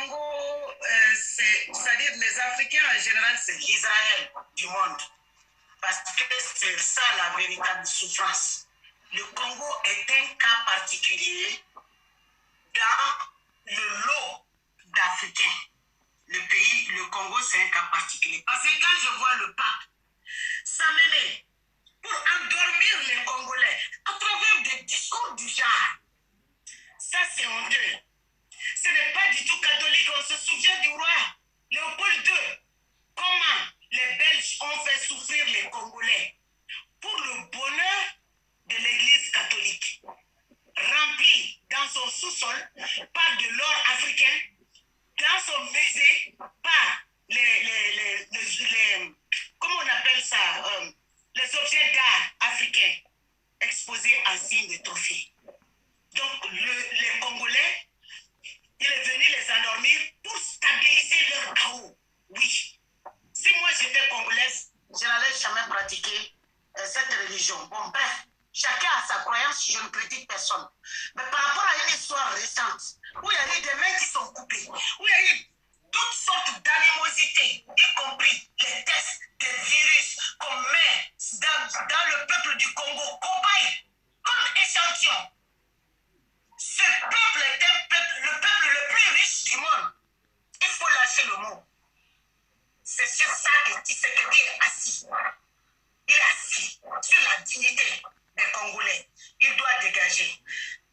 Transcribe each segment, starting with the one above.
Congo, c'est-à-dire les Africains en général, c'est l'Israël du monde. Parce que c'est ça la véritable souffrance. Le Congo est un cas particulier dans le lot d'Africains. Le Congo, c'est un cas particulier. Parce que quand je vois le pape s'amener pour endormir les Congolais à travers des discours du genre, ça c'est honteux. Ce n'est pas du tout catholique. On se souvient du roi Léopold II. Comment les Belges ont fait souffrir les Congolais pour le bonheur de l'Église catholique, remplie dans son sous-sol par de l'or africain, dans son musée par comment on appelle ça, les objets d'art africains exposés en signe de trophée. Donc les Congolais, il est venu les endormir pour stabiliser leur chaos. Oui. Si moi j'étais congolaise, je n'allais jamais pratiquer cette religion. Bon, bref, chacun a sa croyance, je ne critique personne. Mais par rapport à une histoire récente, où il y a eu des mains qui sont coupées, où il y a eu toutes sortes d'animosités, y compris les tests de virus qu'on met dans le peuple du Congo, cobaye, comme échantillon. Ce peuple est le peuple le plus riche du monde. Il faut lâcher le mot. C'est sur ça que Tshisekedi est assis. Il est assis sur la dignité des Congolais. Il doit dégager.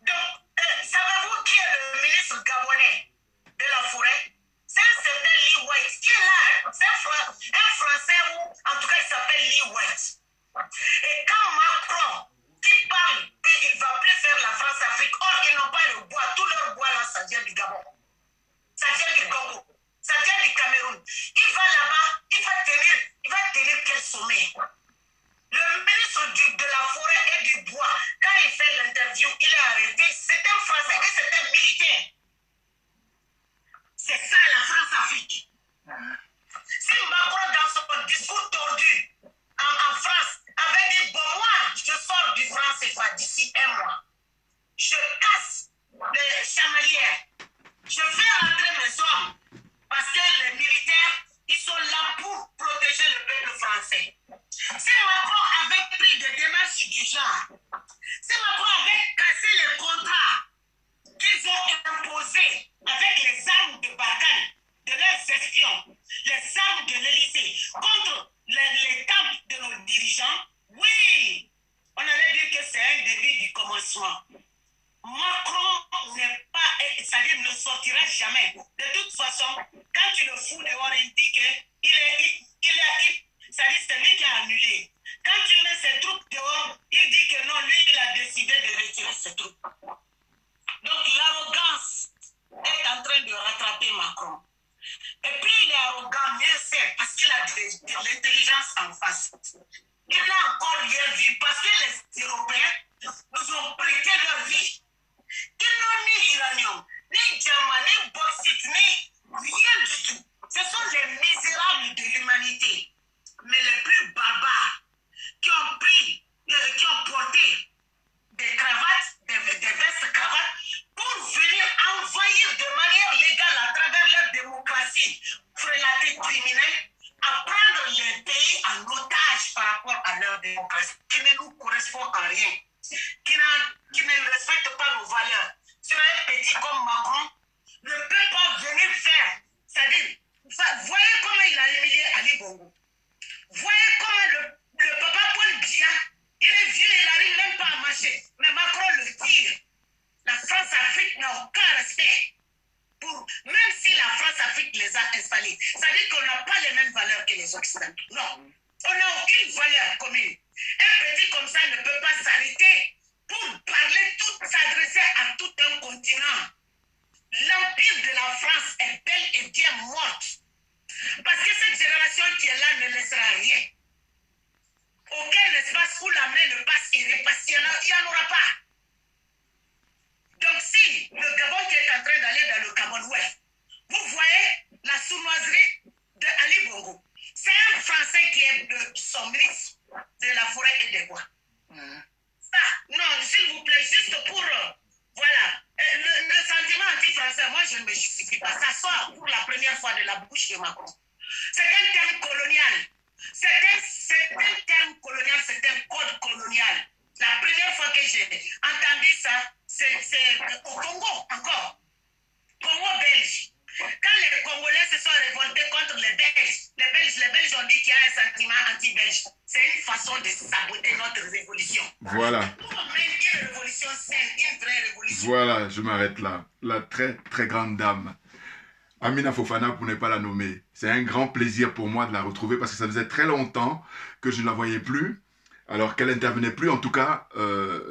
Donc, savez-vous qui est le ministre gabonais de la forêt? C'est un certain Lee White qui est là. Hein? C'est un Français ou en tout cas il s'appelle Lee White. Et quand Macron qui parle qu'il ne va plus faire la France-Afrique, or ils n'ont pas le bois, tout leur bois là, ça vient du Gabon. Ça vient du Congo. Ça vient du Cameroun. Il va là-bas, il va tenir quel sommet? Le ministre de la forêt et du bois, quand il fait l'interview, il est arrêté. C'est un Français et c'est un militaire. C'est ça la France-Afrique. Si Macron, dans son discours tordu en France, avait dit bon, moi, je sors du franc CFA d'ici un mois. Je casse les chamalières. Je fais rentrer mes hommes. Parce que les militaires, ils sont là pour protéger le peuple français. Si Macron avait pris des démarches du genre, si Macron avait cassé les contrats qu'ils ont imposés avec les armes de Barkhane, de leurs espions, les armes de l'Élysée, contre les temples de nos dirigeants, oui, on allait dire que c'est un début du commencement. Macron n'est pas, c'est-à-dire ne sortira jamais. De toute façon, quand tu le fous dehors, il dit que c'est-à-dire c'est lui qui a annulé. Quand tu mets ses troupes dehors, il dit que non, lui, il a décidé de retirer ses troupes. Donc l'arrogance est en train de rattraper Macron. Et puis il est arrogant, mieux c'est parce qu'il a de l'intelligence en face. Il n'a encore rien vu parce que les Européens nous ont prêté leur vie. Ils n'ont ni uranium, ni diamant, ni bauxite, ni rien du tout. Ce sont les misérables de l'humanité, mais les plus barbares, qui ont porté des cravates, des vestes cravates, pour venir envahir de manière légale à travers leur démocratie frelatée criminelle, à prendre les pays en otage par rapport à leur démocratie, qui ne nous correspond en rien, qui ne respecte pas nos valeurs. Sur un petit comme Macron ne peut pas venir faire. C'est-à-dire, voyez comment il a humilié Ali Bongo. Voyez comment le papa Paul Biya, il est vieux, il n'arrive même pas à marcher. Mais Macron le tire. La France-Afrique n'a aucun respect. Même si la France-Afrique les a installés. C'est-à-dire qu'on n'a pas les mêmes valeurs que les Occidentaux. Non. On n'a aucune valeur commune. Un petit comme ça ne peut pas s'arrêter pour parler, s'adresser à tout un continent. L'empire de la France est bel et bien morte. Parce que cette génération qui est là ne laissera rien. Aucun espace où la main ne passe et repasse, il n'y en aura pas. Donc si le Gabon qui est en train d'aller dans le Commonwealth, vous voyez la sournoiserie de Ali Bongo. C'est un Français qui est son ministre de la forêt et des bois. Ça, non, s'il vous plaît, juste pour ne me justifie pas. Ça sort pour la première fois de la bouche de Macron. C'est un terme colonial. C'est un terme colonial, c'est un code colonial. La première fois que j'ai entendu ça, c'est au Congo encore. Congo belge. Quand les Congolais se sont révoltés contre les Belges ont dit qu'il y a un sentiment anti-belge. C'est une façon de saboter notre révolution. Voilà. Pour mener une révolution saine, une vraie révolution. Voilà, je m'arrête là. La très, très grande dame. Amina Fofana, pour ne pas la nommer. C'est un grand plaisir pour moi de la retrouver parce que ça faisait très longtemps que je ne la voyais plus, alors qu'elle n'intervenait plus, en tout cas,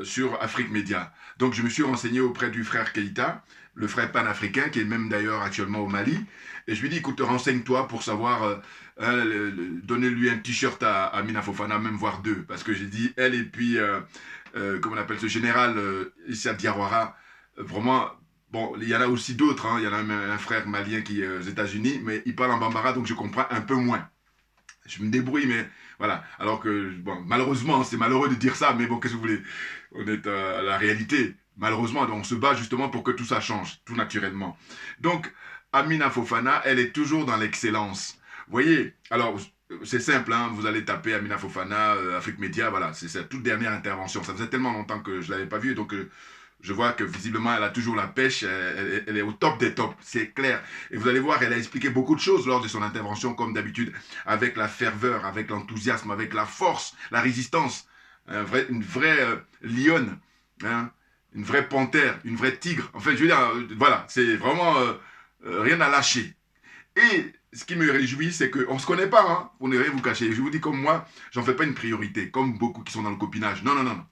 sur Afrique Média. Donc, je me suis renseigné auprès du frère Keïta, le frère panafricain, qui est même d'ailleurs actuellement au Mali. Et je lui ai dit, écoute, renseigne-toi pour savoir, donner-lui un t-shirt à Amina Fofana, même voire deux. Parce que j'ai dit, elle et puis, comment on appelle ce général, Issa Diawara, vraiment... Bon, il y en a aussi d'autres, hein. Il y en a même un frère malien qui est aux États-Unis, mais il parle en bambara, donc je comprends un peu moins. Je me débrouille, mais voilà. Alors que, bon, malheureusement, c'est malheureux de dire ça, mais bon, qu'est-ce que vous voulez? On est à la réalité. Malheureusement, on se bat justement pour que tout ça change, tout naturellement. Donc, Amina Fofana, elle est toujours dans l'excellence. Vous voyez, alors, c'est simple, hein, vous allez taper Amina Fofana, Afrique Média, voilà, c'est sa toute dernière intervention. Ça faisait tellement longtemps que je ne l'avais pas vue, donc... je vois que visiblement, elle a toujours la pêche, elle est au top des tops, c'est clair. Et vous allez voir, elle a expliqué beaucoup de choses lors de son intervention, comme d'habitude, avec la ferveur, avec l'enthousiasme, avec la force, la résistance. Une vraie lionne, hein, une vraie panthère, une vraie tigre. Enfin, je veux dire, voilà, c'est vraiment rien à lâcher. Et ce qui me réjouit, c'est qu'on ne se connaît pas, hein, pour ne rien vous cacher. Je vous dis comme moi, j'en fais pas une priorité, comme beaucoup qui sont dans le copinage. Non, non, non, non.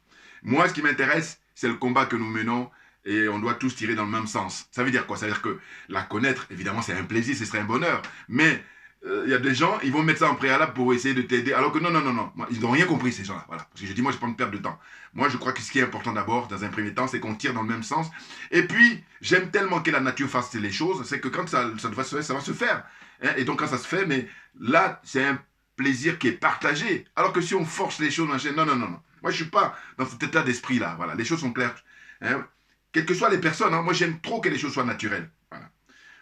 Moi, ce qui m'intéresse, c'est le combat que nous menons et on doit tous tirer dans le même sens. Ça veut dire quoi? Ça veut dire que la connaître, évidemment, c'est un plaisir, ce serait un bonheur. Mais il y a des gens, ils vont mettre ça en préalable pour essayer de t'aider. Alors que non, non, non, non. Ils n'ont rien compris, ces gens-là. Voilà. Parce que je dis, moi, je ne vais pas me perdre de temps. Moi, je crois que ce qui est important d'abord, dans un premier temps, c'est qu'on tire dans le même sens. Et puis, j'aime tellement que la nature fasse les choses, c'est que quand ça va se faire. Hein? Et donc, quand ça se fait, mais là, c'est un plaisir qui est partagé. Alors que si on force les choses, machin, non, non, non, non. Moi, je ne suis pas dans cet état d'esprit-là. Voilà, les choses sont claires. Hein? Quelles que soient les personnes, hein, moi, j'aime trop que les choses soient naturelles. Voilà.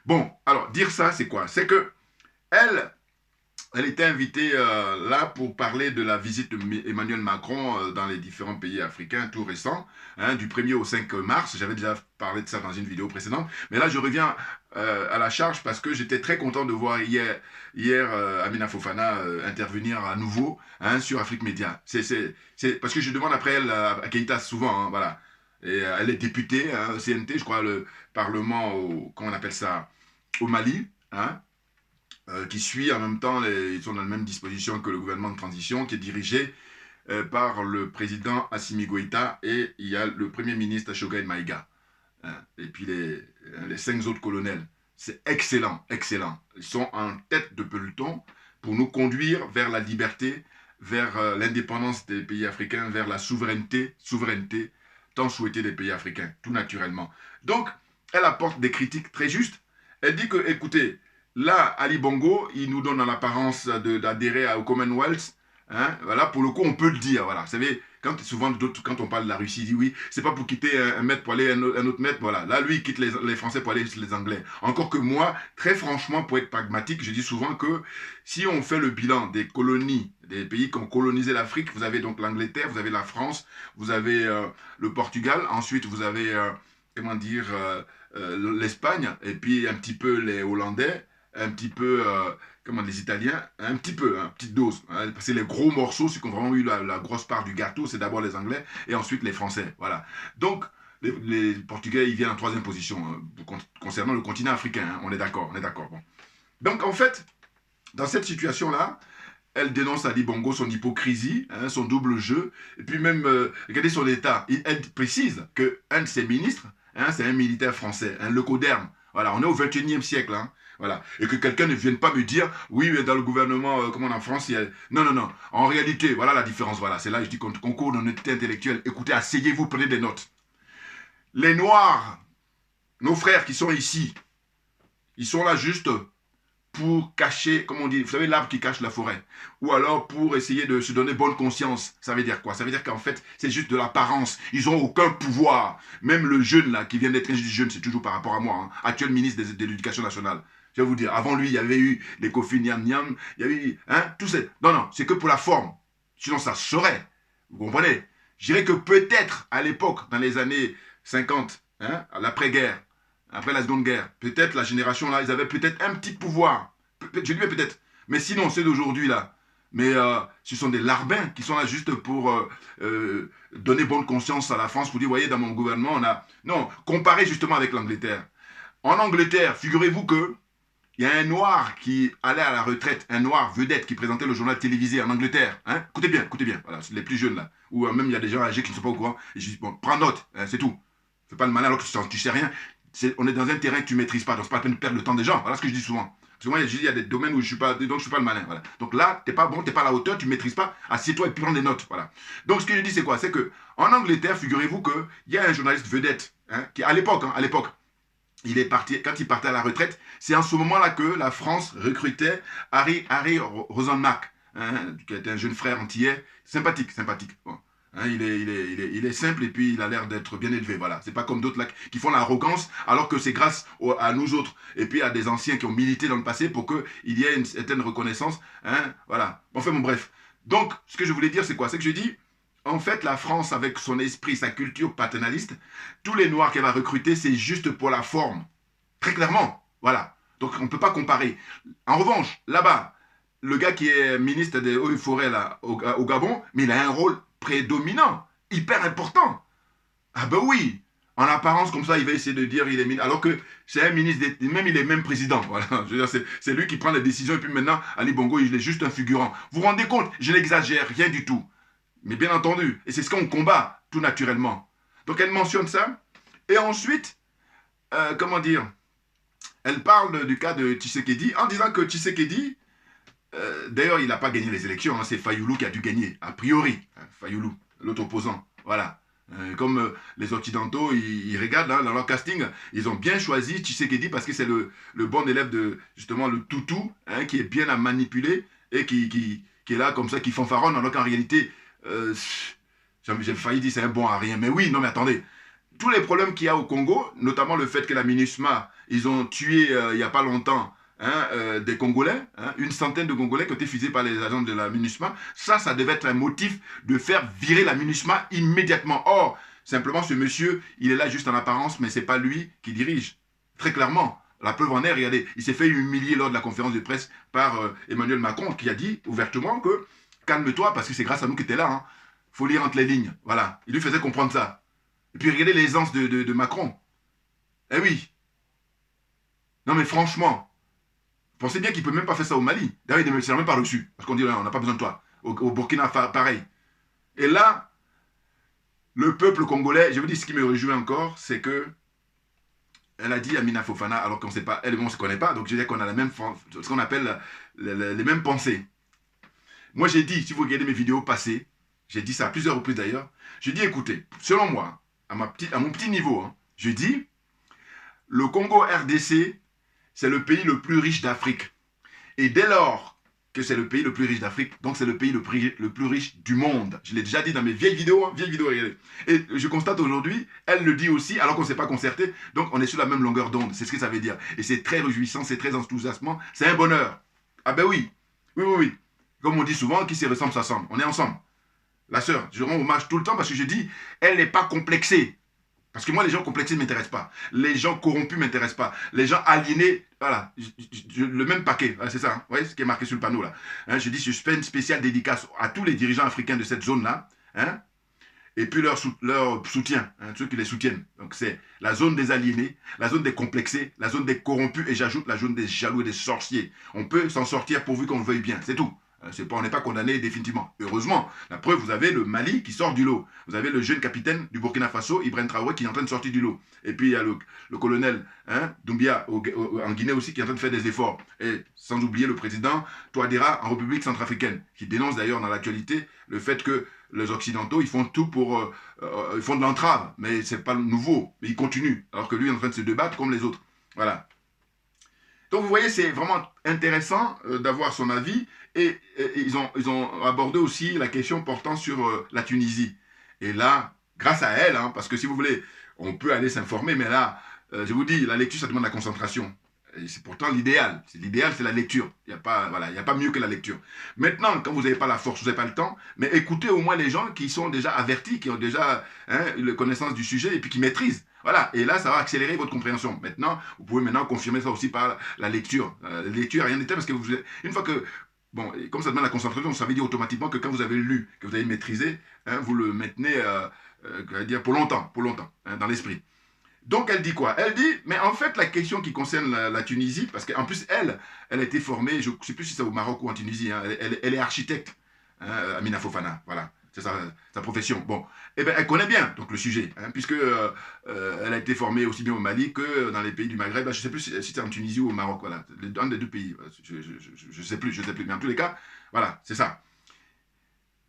Bon, alors, dire ça, c'est quoi? C'est que elle était invitée là pour parler de la visite d'Emmanuel Macron dans les différents pays africains, tout récent, hein, du 1er au 5 mars. J'avais déjà parlé de ça dans une vidéo précédente. Mais là, je reviens à la charge parce que j'étais très content de voir hier Amina Fofana intervenir à nouveau hein, sur Afrique Média. C'est parce que je demande après elle à Keïta souvent, hein, voilà. Et elle est députée, hein, CNT, je crois, le Parlement, comment on appelle ça, au Mali, hein, qui suit en même temps, ils sont dans la même disposition que le gouvernement de transition, qui est dirigé par le président Assimi Goïta, et il y a le premier ministre Shogai Maïga, hein, et puis les 5 autres colonels. C'est excellent, excellent. Ils sont en tête de peloton pour nous conduire vers la liberté, vers l'indépendance des pays africains, vers la souveraineté tant souhaitée des pays africains, tout naturellement. Donc, elle apporte des critiques très justes. Elle dit que, écoutez, là, Ali Bongo, il nous donne l'apparence d'adhérer au Commonwealth. Hein, voilà, pour le coup, on peut le dire. Voilà. Vous savez, souvent, quand on parle de la Russie, il dit oui, c'est pas pour quitter un maître pour aller un autre maître. Voilà. Là, lui, il quitte les Français pour aller chez les Anglais. Encore que moi, très franchement, pour être pragmatique, je dis souvent que si on fait le bilan des colonies, des pays qui ont colonisé l'Afrique, vous avez donc l'Angleterre, vous avez la France, vous avez le Portugal, ensuite vous avez, comment dire, l'Espagne, et puis un petit peu les Hollandais, un petit peu, comment les Italiens, un petit peu, hein, petite dose. Hein, parce que les gros morceaux, ceux qui ont vraiment eu la grosse part du gâteau, c'est d'abord les Anglais et ensuite les Français. Voilà. Donc, les Portugais, ils viennent en 3e position hein, concernant le continent africain. Hein, on est d'accord, on est d'accord. Bon. Donc, en fait, dans cette situation-là, elle dénonce Ali Bongo son hypocrisie, hein, son double jeu, et puis même, regardez son état. Elle précise qu'un de ses ministres, hein, c'est un militaire français, un Lecoderme. Voilà, on est au 21e siècle. Hein. Voilà. Et que quelqu'un ne vienne pas me dire, oui, mais dans le gouvernement, comme en France, il y a... Non, non, non. En réalité, voilà la différence. Voilà. C'est là que je dis qu'on concourt d'honnêteté intellectuelle. Écoutez, asseyez-vous, prenez des notes. Les Noirs, nos frères qui sont ici, ils sont là juste pour cacher, comme on dit, vous savez, l'arbre qui cache la forêt. Ou alors pour essayer de se donner bonne conscience. Ça veut dire quoi? Ça veut dire qu'en fait, c'est juste de l'apparence. Ils n'ont aucun pouvoir. Même le jeune, là, qui vient d'être un jeune, c'est toujours par rapport à moi, hein, actuel ministre de l'Éducation nationale. Je vais vous dire, avant lui, il y avait eu les Kofi Niam Niam, il y avait eu, hein, tout ça. Non, non, c'est que pour la forme. Sinon, ça serait. Vous comprenez? Je dirais que peut-être, à l'époque, dans les années 50, hein, à l'après-guerre, après la Seconde Guerre, peut-être la génération là, ils avaient peut-être un petit pouvoir. Je dis peut-être. Mais sinon, ceux d'aujourd'hui là, mais ce sont des larbins qui sont là juste pour donner bonne conscience à la France, pour dire, voyez, dans mon gouvernement, on a... Non, comparé justement avec l'Angleterre. En Angleterre, figurez-vous que il y a un noir qui allait à la retraite, un noir vedette qui présentait le journal télévisé en Angleterre. Hein? Écoutez bien, voilà, les plus jeunes là. Ou même il y a des gens âgés qui ne sont pas au courant. Et je dis, bon, prends note, hein, c'est tout. Fais pas le malin alors que tu sais rien. On est dans un terrain que tu ne maîtrises pas, donc c'est pas la peine de perdre le temps des gens. Voilà ce que je dis souvent. Parce que moi, il y a des domaines où je suis pas, donc je suis pas le malin. Voilà. Donc là, t'es pas bon, t'es pas à la hauteur, tu ne maîtrises pas. Assieds-toi et puis prends des notes. Voilà. Donc ce que je dis, c'est quoi? C'est que en Angleterre, figurez-vous qu'il y a un journaliste vedette, hein, qui à l'époque, il est parti, quand il partait à la retraite, c'est en ce moment-là que la France recrutait Harry Rosenmack, hein, qui était un jeune frère antillais, sympathique. Bon. Hein, il est simple et puis il a l'air d'être bien élevé. Voilà. C'est pas comme d'autres là qui font l'arrogance, alors que c'est grâce à nous autres et puis à des anciens qui ont milité dans le passé pour qu'il y ait une certaine reconnaissance. Hein, voilà. Enfin, bon, bref. Donc, ce que je voulais dire, c'est quoi? C'est que je dis, en fait, la France, avec son esprit, sa culture paternaliste, tous les Noirs qu'elle va recruter, c'est juste pour la forme. Très clairement. Voilà. Donc, on ne peut pas comparer. En revanche, là-bas, le gars qui est ministre des Eaux et Forêts là, au Gabon, mais il a un rôle prédominant, hyper important. Ah ben oui. En apparence, comme ça, il va essayer de dire il est ministre, alors que c'est un ministre, même il est même président. Voilà. Je veux dire, c'est lui qui prend les décisions, et puis maintenant, Ali Bongo, il est juste un figurant. Vous vous rendez compte? Je n'exagère rien du tout. Mais bien entendu, et c'est ce qu'on combat tout naturellement. Donc elle mentionne ça, et ensuite, comment dire, elle parle du cas de Tshisekedi, en disant que Tshisekedi, d'ailleurs il n'a pas gagné les élections, hein, c'est Fayoulou qui a dû gagner, a priori, hein, Fayoulou, l'autre opposant, voilà. Comme les Occidentaux, ils regardent hein, dans leur casting, ils ont bien choisi Tshisekedi parce que c'est le bon élève de, justement, le toutou, hein, qui est bien à manipuler, et qui est là comme ça, qui fanfaronne, alors qu'en réalité, j'ai failli dire c'est un bon à rien. Mais oui, non mais attendez. Tous les problèmes qu'il y a au Congo, notamment le fait que la MINUSMA, ils ont tué il n'y a pas longtemps hein, des Congolais, hein, une centaine de Congolais qui ont été fusillés par les agents de la MINUSMA, ça devait être un motif de faire virer la MINUSMA immédiatement. Or, simplement ce monsieur, il est là juste en apparence, mais ce n'est pas lui qui dirige. Très clairement. La preuve en est, regardez, il s'est fait humilier lors de la conférence de presse par Emmanuel Macron qui a dit ouvertement que calme-toi parce que c'est grâce à nous que tu es là. Hein. Faut lire entre les lignes. Voilà. Il lui faisait comprendre ça. Et puis regardez l'aisance de Macron. Eh oui. Non mais franchement, pensez bien qu'il ne peut même pas faire ça au Mali. D'ailleurs, il ne s'est même pas reçu. Parce qu'on dit, on n'a pas besoin de toi. Au Burkina, pareil. Et là, le peuple congolais, je vous dis ce qui me réjouit encore, c'est que elle a dit Amina Fofana, alors qu'on ne sait pas, elle et moi on ne se connaît pas, donc je veux dire qu'on a la même, ce qu'on appelle les mêmes pensées. Moi j'ai dit, si vous regardez mes vidéos passées, j'ai dit ça à plusieurs reprises d'ailleurs, j'ai dit écoutez, selon moi, à mon petit niveau, hein, je dis, le Congo RDC, c'est le pays le plus riche d'Afrique. Et dès lors que c'est le pays le plus riche d'Afrique, donc c'est le pays le plus riche du monde. Je l'ai déjà dit dans mes vieilles vidéos, regardez. Et je constate aujourd'hui, elle le dit aussi, alors qu'on ne s'est pas concerté, donc on est sur la même longueur d'onde, c'est ce que ça veut dire. Et c'est très réjouissant, c'est très enthousiasmant, c'est un bonheur. Ah ben oui, oui. Comme on dit souvent, qui se ressemble s'assemble, on est ensemble. La sœur, je rends hommage tout le temps parce que je dis, elle n'est pas complexée. Parce que moi, les gens complexés ne m'intéressent pas. Les gens corrompus ne m'intéressent pas. Les gens aliénés, voilà, le même paquet, c'est ça, hein, vous voyez ce qui est marqué sur le panneau là. Hein, je dis, je fais une spéciale dédicace à tous les dirigeants africains de cette zone-là, hein, et puis leur soutien, hein, ceux qui les soutiennent. Donc c'est la zone des aliénés, la zone des complexés, la zone des corrompus, et j'ajoute la zone des jaloux et des sorciers. On peut s'en sortir pourvu qu'on le veuille bien, c'est tout. On n'est pas condamné définitivement. Heureusement, la preuve, vous avez le Mali qui sort du lot. Vous avez le jeune capitaine du Burkina Faso, Ibrahim Traoré, qui est en train de sortir du lot. Et puis il y a le colonel hein, Doumbia en Guinée aussi qui est en train de faire des efforts. Et sans oublier le président Touadéra en République centrafricaine, qui dénonce d'ailleurs dans l'actualité le fait que les Occidentaux, ils font tout pour... ils font de l'entrave, mais c'est pas nouveau. Mais ils continuent, alors que lui est en train de se débattre comme les autres. Voilà. Donc vous voyez, c'est vraiment intéressant d'avoir son avis. Et ils ont abordé aussi la question portant sur la Tunisie. Et là, grâce à elle, hein, parce que si vous voulez, on peut aller s'informer, mais là, je vous dis, la lecture, ça demande la concentration. Et c'est pourtant l'idéal. L'idéal, c'est la lecture. Il n'y a pas, voilà, il y a pas mieux que la lecture. Maintenant, quand vous n'avez pas la force, vous n'avez pas le temps, mais écoutez au moins les gens qui sont déjà avertis, qui ont déjà la connaissance du sujet et puis qui maîtrisent. Voilà, et là, ça va accélérer votre compréhension. Maintenant, vous pouvez maintenant confirmer ça aussi par la lecture. La lecture, rien n'était parce que une fois que, bon, comme ça demande la concentration, ça veut dire automatiquement que quand vous avez lu, que vous avez maîtrisé, vous le maintenez, dire pour longtemps, dans l'esprit. Donc elle dit quoi? Elle dit, mais en fait la question qui concerne la Tunisie, parce qu'en plus elle a été formée, je ne sais plus si c'est au Maroc ou en Tunisie, hein, elle est architecte, hein, Amina Fofana, voilà, c'est sa profession. Bon, eh ben, elle connaît bien donc le sujet, hein, puisque elle a été formée aussi bien au Mali que dans les pays du Maghreb. Je ne sais plus si c'est en Tunisie ou au Maroc, voilà, un des deux pays, je ne sais plus, mais en tous les cas, voilà, c'est ça.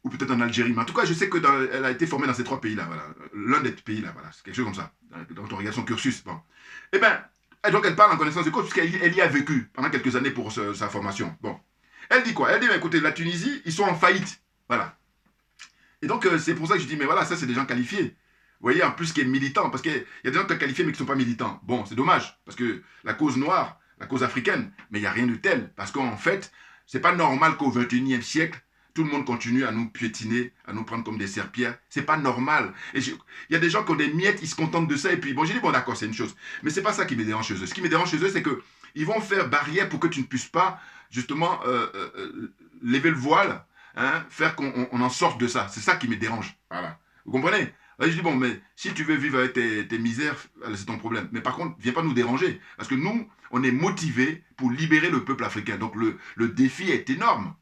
Ou peut-être en Algérie, mais en tout cas, je sais que elle a été formée dans ces trois pays-là, voilà. L'un des pays-là, voilà, c'est quelque chose comme ça. Donc, on regarde son cursus, bon. Eh bien, donc elle parle en connaissance de cause, puisqu'elle y a vécu pendant quelques années pour sa formation. Bon. Elle dit quoi? Elle dit, écoutez, la Tunisie, ils sont en faillite, voilà. Et donc, c'est pour ça que je dis, mais voilà, ça, c'est des gens qualifiés. Vous voyez, en plus, qui est militant, parce qu'il y a des gens qui sont qualifiés, mais qui ne sont pas militants. Bon, c'est dommage, parce que la cause noire, la cause africaine, mais il n'y a rien de tel, parce qu'en fait, c'est pas normal qu'au XXIe siècle, tout le monde continue à nous piétiner, à nous prendre comme des serpillères. C'est pas normal. Il y a des gens qui ont des miettes, ils se contentent de ça. Et puis, bon, j'ai dit, bon, d'accord, c'est une chose. Mais c'est pas ça qui me dérange chez eux. Ce qui me dérange chez eux, c'est qu'ils vont faire barrière pour que tu ne puisses pas, justement, lever le voile, hein, faire qu'on en sorte de ça. C'est ça qui me dérange. Voilà. Vous comprenez? Là, je dis, bon, mais si tu veux vivre avec tes misères, c'est ton problème. Mais par contre, viens pas nous déranger. Parce que nous, on est motivés pour libérer le peuple africain. Donc, le défi est énorme.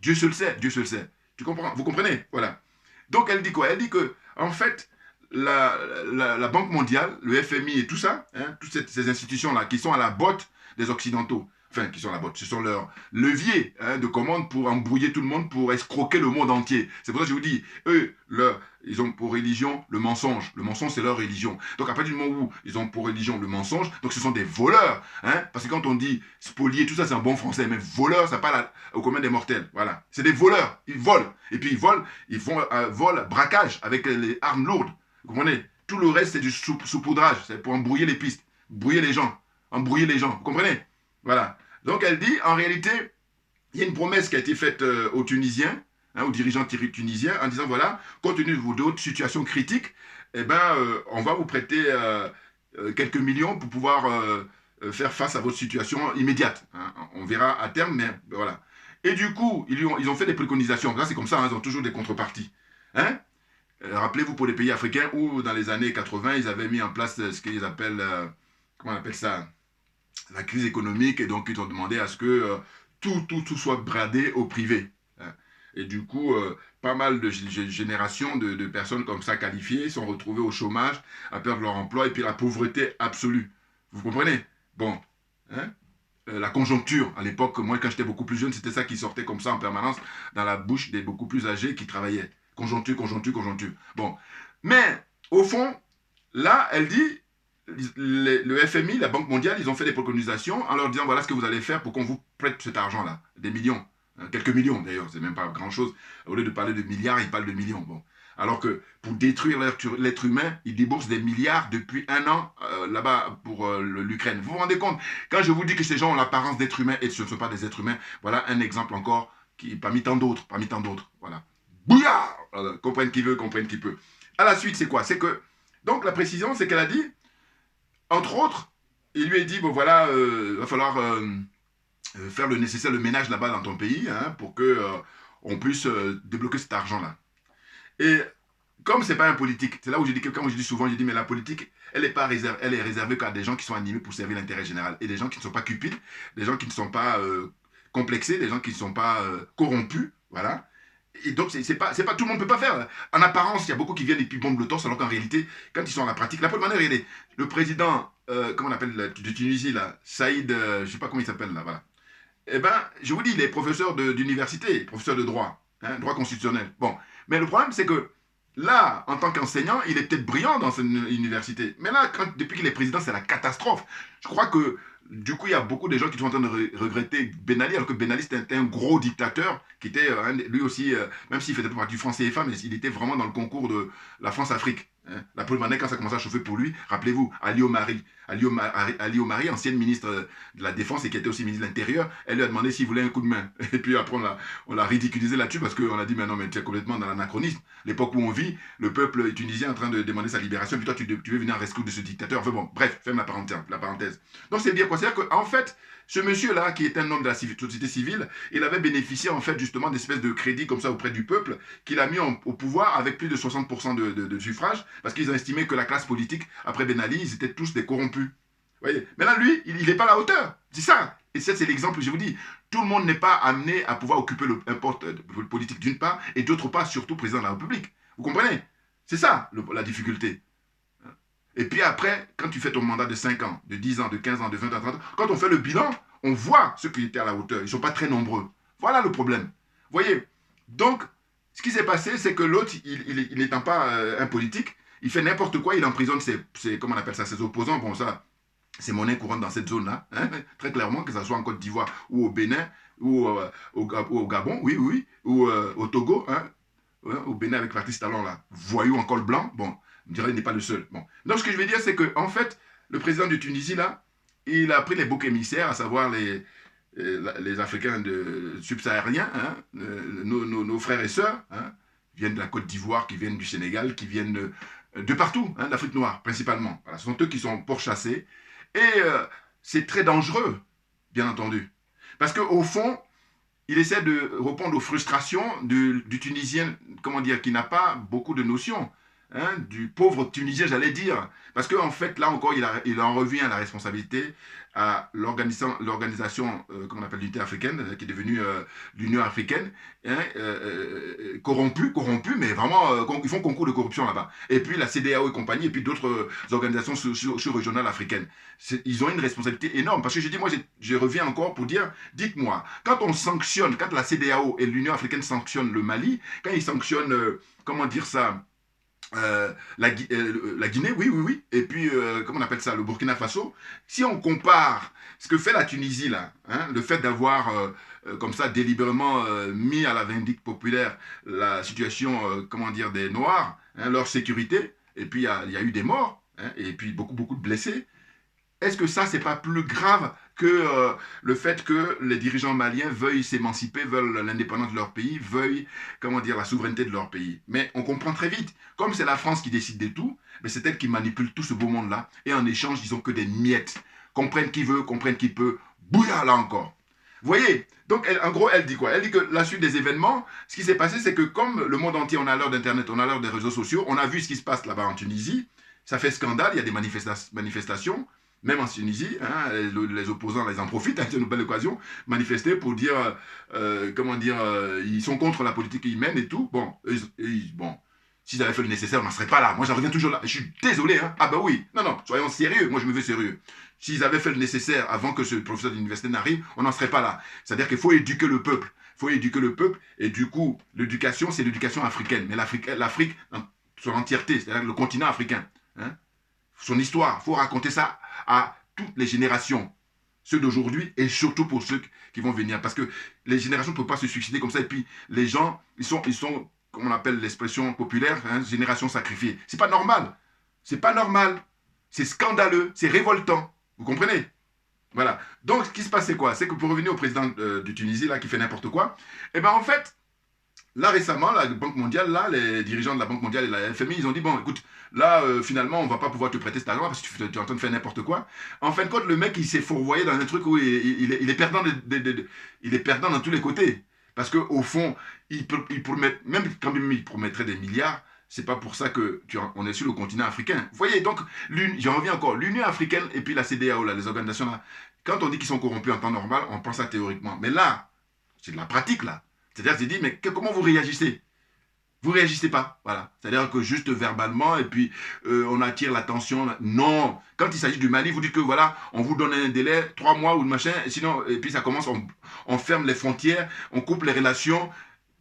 Dieu se le sait, Dieu se le sait. Tu comprends? Vous comprenez? Voilà. Donc elle dit quoi? Elle dit que, en fait, la Banque mondiale, le FMI et tout ça, hein, toutes ces institutions-là qui sont à la botte des Occidentaux, enfin, qui sont à la botte, ce sont leurs leviers de commande pour embrouiller tout le monde, pour escroquer le monde entier. C'est pour ça que je vous dis, eux, ils ont pour religion le mensonge. Le mensonge, c'est leur religion. Donc, à partir du moment où ils ont pour religion le mensonge, donc ce sont des voleurs. Hein, parce que quand on dit spolier, tout ça, c'est un bon français. Mais voleurs, ça parle au commun des mortels. Voilà. C'est des voleurs. Ils volent. Et puis, ils font vol, braquage avec les armes lourdes. Vous comprenez? Tout le reste, c'est du saupoudrage. C'est pour embrouiller les pistes. Brouiller les gens. Embrouiller les gens. Vous comprenez? Voilà. Donc, elle dit, en réalité, il y a une promesse qui a été faite aux Tunisiens, aux dirigeants tunisiens, en disant, voilà, compte tenu de votre situation critique, eh ben, on va vous prêter quelques millions pour pouvoir faire face à votre situation immédiate. Hein. On verra à terme, mais voilà. Et du coup, ils ont fait des préconisations. Là, c'est comme ça, hein, ils ont toujours des contreparties. Hein? Rappelez-vous pour les pays africains où, dans les années 80, ils avaient mis en place ce qu'ils appellent, comment on appelle ça, la crise économique, et donc ils ont demandé à ce que tout soit bradé au privé. Hein. Et du coup, pas mal de générations de personnes comme ça qualifiées sont retrouvées au chômage, à perdre leur emploi, et puis la pauvreté absolue. Vous comprenez? Bon. Hein? La conjoncture, à l'époque, moi quand j'étais beaucoup plus jeune, c'était ça qui sortait comme ça en permanence dans la bouche des beaucoup plus âgés qui travaillaient. Conjoncture, conjoncture, conjoncture. Bon. Mais, au fond, là, elle dit, le FMI, la Banque mondiale, ils ont fait des préconisations en leur disant, voilà ce que vous allez faire pour qu'on vous prête cet argent-là. Des millions. Quelques millions, d'ailleurs, c'est même pas grand-chose. Au lieu de parler de milliards, ils parlent de millions. Bon. Alors que pour détruire l'être humain, ils déboursent des milliards depuis un an là-bas pour l'Ukraine. Vous vous rendez compte? Quand je vous dis que ces gens ont l'apparence d'êtres humains et ce ne sont pas des êtres humains, voilà un exemple encore qui, parmi tant d'autres. Voilà. Bouillard! Comprenne qui veut, comprenne qui peut. À la suite, c'est quoi? C'est que, donc la précision, c'est qu'elle a dit, entre autres, il lui a dit, bon voilà, va falloir faire le nécessaire, le ménage là-bas dans ton pays, hein, pour que on puisse débloquer cet argent-là. Et comme c'est pas un politique, c'est là où je dis que quand je dis souvent, je dis mais la politique, elle est réservée qu'à des gens qui sont animés pour servir l'intérêt général et des gens qui ne sont pas cupides, des gens qui ne sont pas complexés, des gens qui ne sont pas corrompus, voilà. Et donc c'est pas tout le monde ne peut pas faire. En apparence, il y a beaucoup qui viennent et puis bombent le torse, alors qu'en réalité, quand ils sont à la pratique, la première manière, regardez, le président, comment on appelle de Tunisie là, Saïd, je sais pas comment il s'appelle là, voilà. Eh ben, je vous dis, il est professeur d'université, professeur de droit, hein, droit constitutionnel. Bon, mais le problème, c'est que là, en tant qu'enseignant, il est peut-être brillant dans cette université. Mais là, depuis qu'il est président, c'est la catastrophe. Je crois que Du coup, il y a beaucoup de gens qui sont en train de regretter Ben Ali, alors que Ben Ali, c'était un gros dictateur, qui était lui aussi, même s'il faisait pas partie du franc CFA, mais il était vraiment dans le concours de la France-Afrique. Hein. La première année, quand ça commençait à chauffer pour lui, rappelez-vous, Ali Omari, ancienne ministre de la Défense et qui était aussi ministre de l'Intérieur, elle lui a demandé s'il voulait un coup de main. Et puis après, on l'a ridiculisé là-dessus parce qu'on a dit, mais non, mais tu es complètement dans l'anachronisme. L'époque où on vit, le peuple tunisien est en train de demander sa libération, et puis toi, tu veux venir en rescousse de ce dictateur. Enfin bon, bref, ferme la parenthèse. Donc c'est dire quoi? C'est-à-dire qu'en fait, ce monsieur-là, qui est un homme de la société civile, il avait bénéficié en fait justement d'espèces de crédits comme ça auprès du peuple, qu'il a mis au pouvoir avec plus de 60% de suffrage, parce qu'ils ont estimé que la classe politique, après Ben Ali, ils étaient tous des corrompus. Vous voyez? Maintenant, lui, il n'est pas à la hauteur. C'est ça. Et ça, c'est l'exemple que je vous dis. Tout le monde n'est pas amené à pouvoir occuper un poste politique d'une part, et d'autre part, surtout président de la République. Vous comprenez? C'est ça la difficulté. Et puis après, quand tu fais ton mandat de 5 ans, de 10 ans, de 15 ans, de 20 ans, 30 ans, quand on fait le bilan, on voit ceux qui étaient à la hauteur. Ils ne sont pas très nombreux. Voilà le problème. Vous voyez? Donc, ce qui s'est passé, c'est que l'autre, il n'étant pas un politique, il fait n'importe quoi, il emprisonne comment on appelle ça, ses opposants. Bon, ça, c'est monnaie courante dans cette zone-là, hein, très clairement, que ce soit en Côte d'Ivoire ou au Bénin, ou au Gabon, oui, oui, ou au Togo, hein, au Bénin avec Patrice Talon, là, voyou en col blanc, bon, je dirais, il n'est pas le seul. Bon. Donc, ce que je veux dire, c'est que en fait, le président de Tunisie, là, il a pris les boucs émissaires, à savoir les Africains subsahariens, hein, nos frères et sœurs, hein, qui viennent de la Côte d'Ivoire, qui viennent du Sénégal, qui viennent de partout, hein, d'Afrique noire, principalement. Voilà, ce sont eux qui sont pourchassés. Et c'est très dangereux, bien entendu. Parce qu'au fond, il essaie de répondre aux frustrations du Tunisien, comment dire, qui n'a pas beaucoup de notions, hein, du pauvre Tunisien, j'allais dire. Parce qu'en fait, là encore, il en revient à la responsabilité à l'organisation, comment on appelle, l'unité africaine, qui est devenue l'Union africaine, hein, corrompue, mais vraiment, ils font concours de corruption là-bas. Et puis la CEDEAO et compagnie, et puis d'autres organisations sous-régionales africaines. Ils ont une responsabilité énorme. Parce que je dis, moi, je reviens encore pour dire, dites-moi, quand on sanctionne, quand la CEDEAO et l'Union africaine sanctionnent le Mali, quand ils sanctionnent, comment dire ça, la Guinée, oui, oui, oui, et puis, comment on appelle ça, le Burkina Faso, si on compare ce que fait la Tunisie, là, hein, le fait d'avoir, comme ça, délibérément mis à la vindicte populaire la situation, comment dire, des Noirs, hein, leur sécurité, et puis il y a eu des morts, hein, et puis beaucoup, beaucoup de blessés, est-ce que ça, c'est pas plus grave que le fait que les dirigeants maliens veuillent s'émanciper, veulent l'indépendance de leur pays, veuillent, comment dire, la souveraineté de leur pays? Mais on comprend très vite, comme c'est la France qui décide de tout, mais c'est elle qui manipule tout ce beau monde-là, et en échange, ils n'ont que des miettes. Comprennent qui veut, comprennent qui peut, bouillard là encore. Vous voyez? Donc, en gros, elle dit quoi? Elle dit que la suite des événements, ce qui s'est passé, c'est que comme le monde entier, on a l'heure d'Internet, on a l'heure des réseaux sociaux, on a vu ce qui se passe là-bas en Tunisie, ça fait scandale, il y a des manifestations, même en Tunisie, hein, les opposants, ils en profitent, hein, c'est une belle occasion, manifester pour dire, comment dire, ils sont contre la politique qu'ils mènent et tout. Bon, bon, s'ils avaient fait le nécessaire, on n'en serait pas là. Moi, j'en reviens toujours là. Je suis désolé, hein. Ah bah oui, non, non, soyons sérieux, moi je me veux sérieux. S'ils avaient fait le nécessaire avant que ce professeur d'université n'arrive, on n'en serait pas là. C'est-à-dire qu'il faut éduquer le peuple. Il faut éduquer le peuple, et du coup, l'éducation, c'est l'éducation africaine. Mais l'Afrique, dans son entièreté, c'est-à-dire le continent africain, hein, son histoire, il faut raconter ça à toutes les générations, ceux d'aujourd'hui et surtout pour ceux qui vont venir. Parce que les générations ne peuvent pas se suicider comme ça. Et puis les gens, ils sont comme on appelle l'expression populaire, hein, génération sacrifiée. C'est pas normal. C'est pas normal. C'est scandaleux. C'est révoltant. Vous comprenez? Voilà. Donc, ce qui se passe, c'est quoi? C'est que pour revenir au président de Tunisie, là, qui fait n'importe quoi, eh bien, en fait, là, récemment, la Banque mondiale, là, les dirigeants de la Banque mondiale et la FMI, ils ont dit, bon, écoute, là, finalement, on va pas pouvoir te prêter cet argent parce que tu es en train de faire n'importe quoi. En fin de compte, le mec, il s'est fourvoyé dans un truc où il est perdant, il est perdant dans tous les côtés. Parce qu'au fond, même quand il promettrait des milliards, c'est pas pour ça qu'on est sur le continent africain. Vous voyez, donc, j'en reviens encore, l'Union africaine et puis la CEDEAO, là, les organisations là, quand on dit qu'ils sont corrompus en temps normal, on pense ça théoriquement. Mais là, c'est de la pratique, là. C'est-à-dire, c'est dit, mais comment vous réagissez? Vous réagissez pas, voilà. C'est-à-dire que juste verbalement, et puis on attire l'attention. Non, quand il s'agit du Mali, vous dites que voilà, on vous donne un délai, 3 mois ou le machin, sinon, et puis ça commence, on ferme les frontières, on coupe les relations,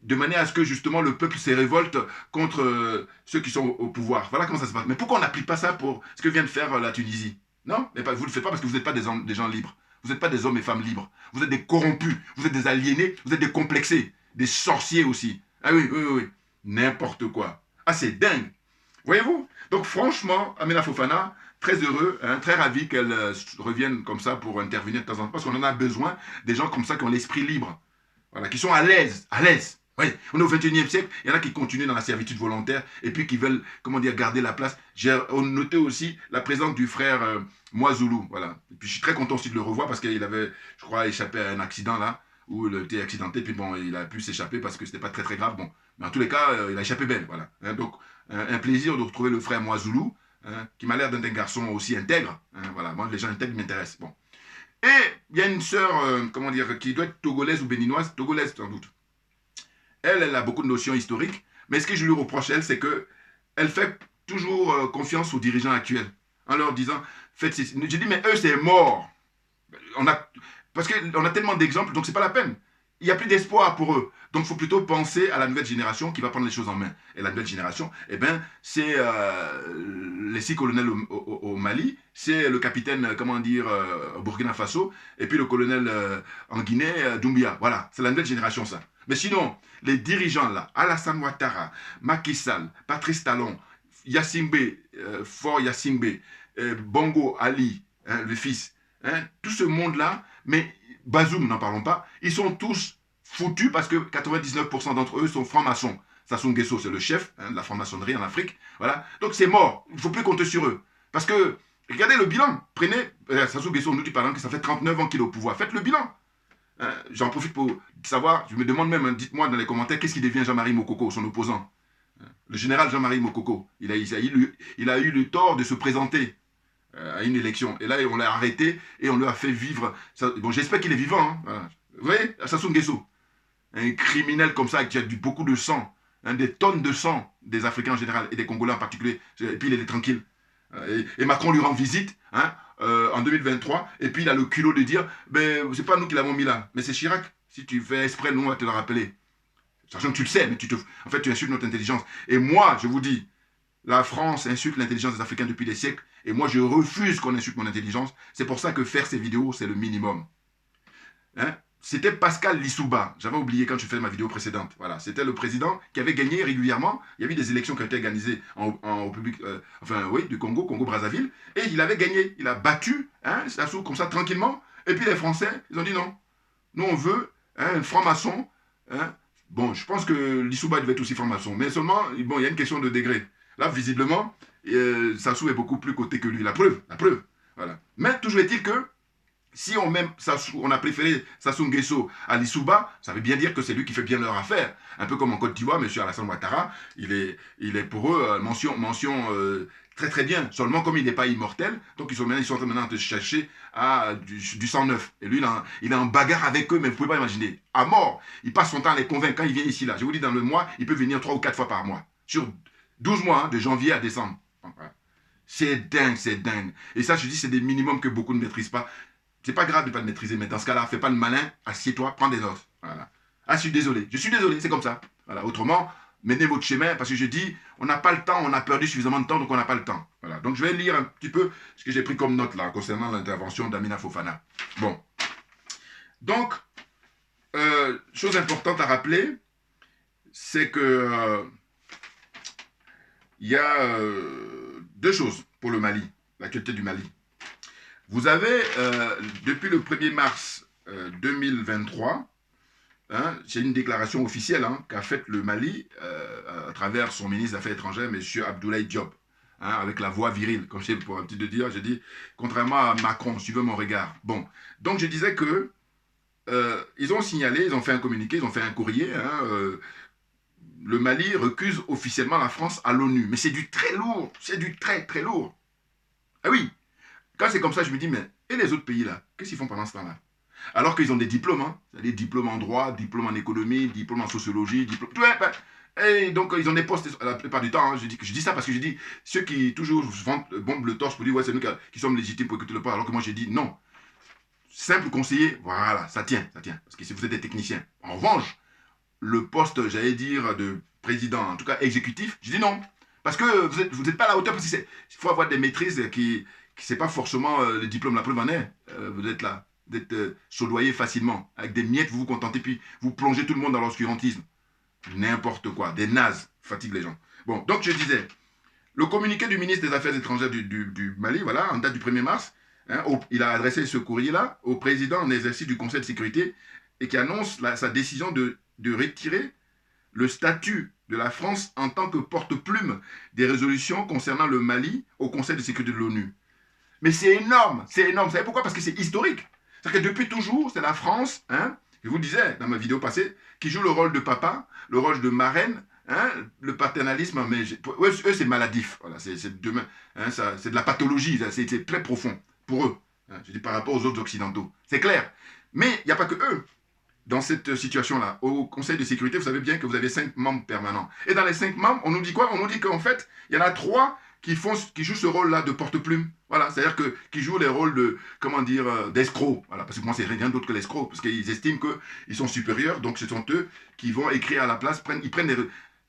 de manière à ce que justement le peuple se révolte contre ceux qui sont au pouvoir. Voilà comment ça se passe. Mais pourquoi on n'applique pas ça pour ce que vient de faire la Tunisie? Non, mais vous ne le faites pas parce que vous n'êtes pas des gens libres. Vous n'êtes pas des hommes et femmes libres. Vous êtes des corrompus, vous êtes des aliénés, vous êtes des complexés, des sorciers aussi. Ah oui, oui, oui. N'importe quoi. Ah, c'est dingue. Voyez-vous? Donc franchement, Amina Fofana, très heureux, hein, très ravi qu'elle revienne comme ça pour intervenir de temps en temps, parce qu'on en a besoin, des gens comme ça qui ont l'esprit libre, voilà, qui sont à l'aise, à l'aise. Oui, on est au 21e siècle, il y en a qui continuent dans la servitude volontaire et puis qui veulent, comment dire, garder la place. J'ai noté aussi la présence du frère Moizoulou, voilà. Et puis je suis très content aussi de le revoir parce qu'il avait, je crois, échappé à un accident là, où il était accidenté, puis bon, il a pu s'échapper parce que c'était pas très très grave, bon. Mais en tous les cas, il a échappé belle, voilà. Hein, donc, un plaisir de retrouver le frère Moizoulou, hein, qui m'a l'air d'être un garçon aussi intègre, hein, voilà. Moi, les gens intègres m'intéressent, bon. Et il y a une sœur, comment dire, qui doit être togolaise ou béninoise, togolaise sans doute. Elle a beaucoup de notions historiques, mais ce que je lui reproche, elle, c'est que elle fait toujours confiance aux dirigeants actuels, en leur disant, faites ceci. Je dis, mais eux, c'est mort. On a, parce qu'on a tellement d'exemples, donc c'est pas la peine. Il n'y a plus d'espoir pour eux. Donc il faut plutôt penser à la nouvelle génération qui va prendre les choses en main. Et la nouvelle génération, eh ben, c'est les 6 colonels au Mali, c'est le capitaine, comment dire, au Burkina Faso, et puis le colonel en Guinée, Doumbia. Voilà, c'est la nouvelle génération ça. Mais sinon, les dirigeants là, Alassane Ouattara, Macky Sall, Patrice Talon, Yassimbe, Fort Yassimbe, Bongo Ali, hein, le fils, hein, tout ce monde-là, mais Bazoum, n'en parlons pas, ils sont tous foutus parce que 99% d'entre eux sont francs-maçons. Sassou Nguesso, c'est le chef hein, de la franc-maçonnerie en Afrique. Voilà. Donc c'est mort. Il ne faut plus compter sur eux. Parce que, regardez le bilan. Prenez, Sassou Nguesso, on nous dit par exemple que ça fait 39 ans qu'il est au pouvoir. Faites le bilan. J'en profite pour savoir, je me demande même, hein, dites-moi dans les commentaires, qu'est-ce qui devient Jean-Marie Mokoko, son opposant. Le général Jean-Marie Mokoko, il a eu le tort de se présenter à une élection. Et là, on l'a arrêté et on lui a fait vivre. Bon, j'espère qu'il est vivant. Hein, voilà. Vous voyez, Sassou Nguesso, un criminel comme ça qui a beaucoup de sang, hein, des tonnes de sang des Africains en général et des Congolais en particulier. Et puis il est tranquille. Et Macron lui rend visite hein, en 2023. Et puis il a le culot de dire ben, c'est pas nous qui l'avons mis là, mais c'est Chirac. Si tu fais exprès, nous on va te le rappeler. Sachant que tu le sais, mais en fait, tu insultes notre intelligence. Et moi, je vous dis, la France insulte l'intelligence des Africains depuis des siècles. Et moi, je refuse qu'on insulte mon intelligence. C'est pour ça que faire ces vidéos, c'est le minimum. Hein? C'était Pascal Lissouba. J'avais oublié quand je faisais ma vidéo précédente. Voilà, c'était le président qui avait gagné régulièrement. Il y avait des élections qui ont été organisées en République, du Congo, Congo-Brazzaville. Et il avait gagné. Il a battu, hein, Sassou, comme ça, tranquillement. Et puis les Français, ils ont dit non. Nous, on veut hein, un franc-maçon. Hein. Bon, je pense que Lissouba devait être aussi franc-maçon. Mais seulement, bon, il y a une question de degré. Là, visiblement, Sassou est beaucoup plus coté que lui. La preuve. Voilà. Mais toujours est-il que si on, on a préféré Sassou Nguesso à Lissouba, ça veut bien dire que c'est lui qui fait bien leur affaire. Un peu comme en Côte d'Ivoire, M. Alassane Ouattara, il est pour eux mention très très bien. Seulement comme il n'est pas immortel, donc ils sont en train maintenant de chercher à du sang neuf. Et lui, il est en bagarre avec eux, mais vous ne pouvez pas imaginer. À mort, il passe son temps à les convaincre. Quand il vient ici, là, je vous dis, dans le mois, il peut venir 3 ou 4 fois par mois. Sur 12 mois, hein, de janvier à décembre. Voilà. C'est dingue, c'est dingue. Et ça, je dis, c'est des minimums que beaucoup ne maîtrisent pas. C'est pas grave de ne pas le maîtriser, mais dans ce cas-là, fais pas le malin, assieds-toi, prends des notes. Voilà. Ah, je suis désolé, c'est comme ça. Voilà. Autrement, menez votre chemin, parce que je dis, on n'a pas le temps, on a perdu suffisamment de temps, donc on n'a pas le temps. Voilà. Donc je vais lire un petit peu ce que j'ai pris comme note là, concernant l'intervention d'Amina Fofana. Bon. Donc, chose importante à rappeler, c'est que il y a 2 choses pour le Mali, l'actualité du Mali. Vous avez, depuis le 1er mars 2023, hein, c'est une déclaration officielle hein, qu'a faite le Mali à travers son ministre des Affaires étrangères, M. Abdoulaye Diop, hein, avec la voix virile, comme c'est pour un petit de dire, j'ai dit, contrairement à Macron, suivez mon regard. Bon, donc je disais que ils ont signalé, ils ont fait un communiqué, ils ont fait un courrier, hein, le Mali recuse officiellement la France à l'ONU. Mais c'est du très lourd, c'est du très très lourd. Ah oui, quand c'est comme ça, je me dis, mais et les autres pays là, qu'est-ce qu'ils font pendant ce temps-là? Alors qu'ils ont des diplômes, hein, c'est-à-dire diplômes en droit, diplômes en économie, diplômes en sociologie, diplômes... Ouais, ben, et donc ils ont des postes la plupart du temps. Hein, je dis ça parce que je dis, ceux qui toujours bombent le torse pour dire, ouais, c'est nous qui sommes légitimes pour écouter le pouvoir, alors que moi j'ai dit, non. Simple conseiller, voilà, ça tient. Parce que si vous êtes des techniciens. En revanche, le poste, j'allais dire, de président, en tout cas exécutif, je dis non. Parce que vous n'êtes pas à la hauteur, parce qu'il faut avoir des maîtrises c'est pas forcément le diplôme, la preuve en est. Vous êtes là, vous êtes soudoyé facilement. Avec des miettes, vous vous contentez, puis vous plongez tout le monde dans l'obscurantisme. N'importe quoi, des nazes, fatigue les gens. Bon, donc je disais, le communiqué du ministre des Affaires étrangères du Mali, voilà, en date du 1er mars, hein, il a adressé ce courrier-là au président en exercice du Conseil de sécurité et qui annonce sa décision de retirer le statut de la France en tant que porte-plume des résolutions concernant le Mali au Conseil de sécurité de l'ONU. Mais c'est énorme, c'est énorme. Vous savez pourquoi? Parce que c'est historique. C'est-à-dire que depuis toujours, c'est la France, hein, je vous le disais dans ma vidéo passée, qui joue le rôle de papa, le rôle de marraine, hein, le paternalisme, mais eux c'est maladif. Voilà, c'est hein, c'est de la pathologie, c'est très profond pour eux. Hein, je dis par rapport aux autres occidentaux. C'est clair. Mais il n'y a pas que eux. Dans cette situation-là, au Conseil de sécurité, vous savez bien que vous avez 5 membres permanents. Et dans les 5 membres, on nous dit quoi? On nous dit qu'en fait, il y en a 3 qui jouent ce rôle-là de porte-plume. Voilà, c'est-à-dire qui jouent les rôles de, comment dire, d'escrocs. Voilà, parce que moi, c'est rien d'autre que l'escroc, parce qu'ils estiment qu'ils sont supérieurs, donc ce sont eux qui vont écrire à la place, ils prennent les...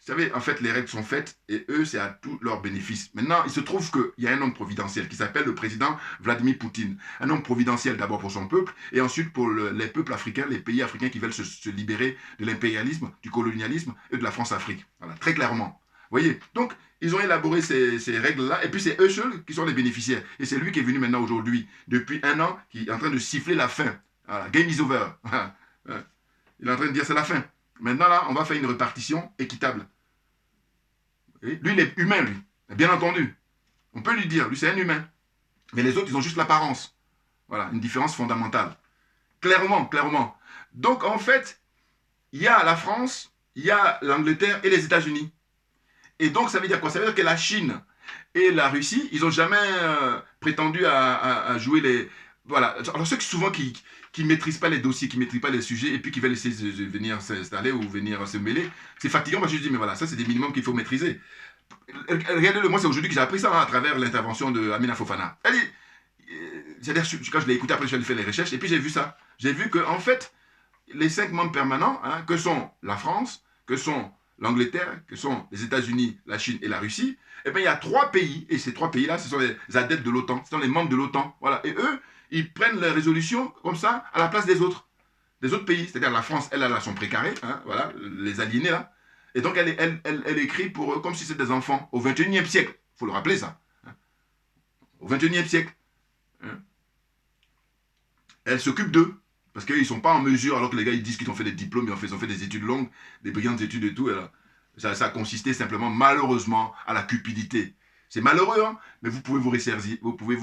Vous savez, en fait, les règles sont faites et eux, c'est à tout leur bénéfice. Maintenant, il se trouve qu'il y a un homme providentiel qui s'appelle le président Vladimir Poutine. Un homme providentiel d'abord pour son peuple et ensuite pour les peuples africains, les pays africains qui veulent se libérer de l'impérialisme, du colonialisme et de la France-Afrique. Voilà, très clairement. Vous voyez? Donc, ils ont élaboré ces règles-là et puis c'est eux seuls qui sont les bénéficiaires. Et c'est lui qui est venu maintenant aujourd'hui, depuis 1 an, qui est en train de siffler la fin. Voilà, game is over. Il est en train de dire c'est la fin. Maintenant, là, on va faire une répartition équitable. Et lui, il est humain, lui. Bien entendu. On peut lui dire, lui, c'est un humain. Mais les autres, ils ont juste l'apparence. Voilà, une différence fondamentale. Clairement, clairement. Donc, en fait, il y a la France, il y a l'Angleterre et les États-Unis. Et donc, ça veut dire quoi? Ça veut dire que la Chine et la Russie, ils n'ont jamais prétendu à jouer les... Voilà. Alors, ceux qui souvent qui ne maîtrisent pas les dossiers, qui ne maîtrisent pas les sujets, et puis qui veulent essayer de venir s'installer ou venir se mêler, c'est fatigant parce que je dis, mais voilà, ça, c'est des minimums qu'il faut maîtriser. Regardez-le, moi, c'est aujourd'hui que j'ai appris ça à travers l'intervention de Amina Fofana. Elle dit, c'est-à-dire, quand je l'ai écouté, après, je vais faire les recherches, et puis j'ai vu ça. J'ai vu qu'en fait, les 5 membres permanents, hein, que sont la France, que sont l'Angleterre, que sont les États-Unis, la Chine et la Russie, eh bien, il y a 3 pays, et ces 3 pays-là, ce sont les adeptes de l'OTAN, ce sont les membres de l'OTAN. Voilà. Et eux, ils prennent les résolutions comme ça à la place des autres pays. C'est-à-dire la France, elle a son précaré, hein, voilà, les aliénés là. Et donc, elle écrit pour eux comme si c'était des enfants au 21e siècle. Il faut le rappeler ça. Hein. Au 21e siècle. Hein. Elle s'occupe d'eux. Parce qu'ils ne sont pas en mesure, alors que les gars ils disent qu'ils ont fait des diplômes, ils ont fait des études longues, des brillantes études et tout. Et là, ça a consisté simplement, malheureusement, à la cupidité. C'est malheureux, hein, mais vous pouvez vous